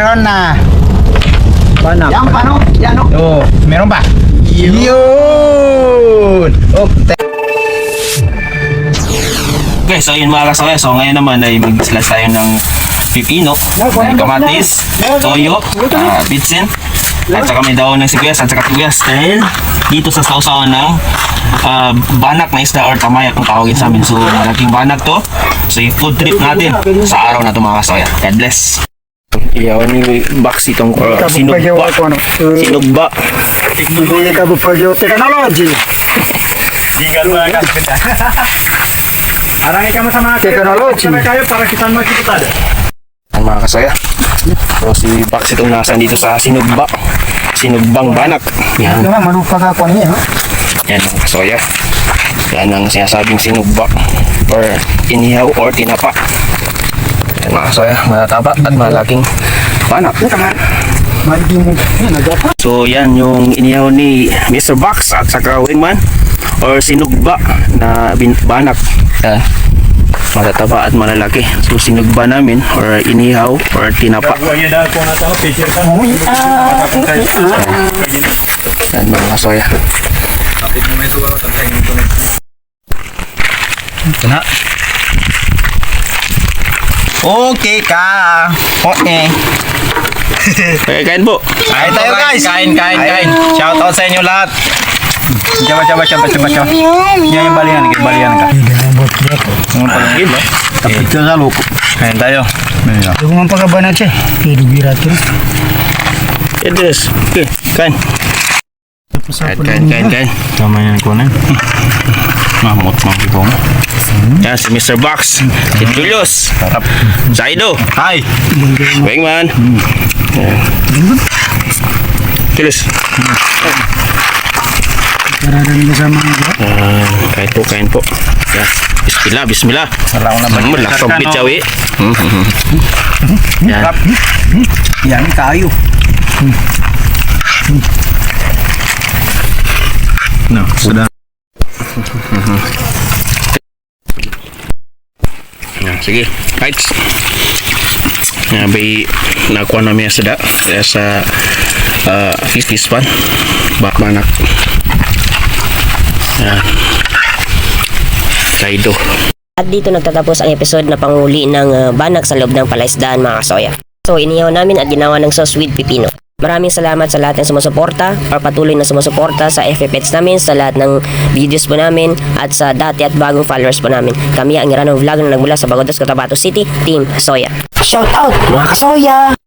meron na. Banak. Yan pa no? Yan no? Oh, meron ba? Yun! Okay. Okay, so yun mga kasoya. So ngayon naman ay mag-slice tayo ng pipino, may kamatis, toyo, bitsin, at saka may daon ng sibuyas at saka sibuyas. Dahil dito sa sausawan ng banak na isda or tamaya kung tawagin sa amin. So malaking banak to. So yung food trip natin sa araw na ito mga kasoya. God bless. Iyaw ni box itong sinugba. Sinugba. Hindi ka for your technology. Tinggal mo agad. Arang ka sama technology. Kayo para kita makikita. Ang mga kasaya. So si box itong nasa dito sa sinugba. Sinugbang banak. Yan. Ito nga manupa ka ko niya. Yan mga kasaya. Yan ang sinasabing sinugba or inihaw or tinapa. Yan mga kasaya. Matataba at malaking banak. So yan yung inihaw ni Mr. Box at saka Wingman or sinugba na banak. Yan. Matataba at malalaki. So sinugba namin or inihaw or tinapa. Yan mga kasoya. Ito na. Okay ka. Okay. Okay, kain po. Kain tayo guys. Kain. Shout out sa inyo lahat. Coba. Yan yung balian ka. Yung palagin no? Tapos ka sa loko. Kain tayo. Ito nga pagkabanat siya. Birat ko. Edres. Okay, kain. Kain. Tama yan ko na. Mamot ko. Yan si Mr. Box. Si Julius. Sarap. Saido. Hi. Wingman. Julius. Karada nila sa mga Kain po. Yan. Bismillah. Wala ko naman. Lasog bityawi. Yan. Yan kayo. No, sudah. Yan, sige. Right. Yan, bay nakuha namin sa fish pan. Bakmanak. Yan. Kaido. At dito nagtatapos ang episode na panghuli ng banak sa loob ng palaisdaan mga kasoya. So inihaw namin at ginawa ng sauce with pipino. Maraming salamat sa lahat ng sumusuporta or patuloy na sumusuporta sa FFPets namin, sa lahat ng videos po namin at sa dati at bagong followers po namin. Kami ang Irano Vlog na nagmula sa Bagodos, Cotabato City, Team Soya. Shout out mga kasoya!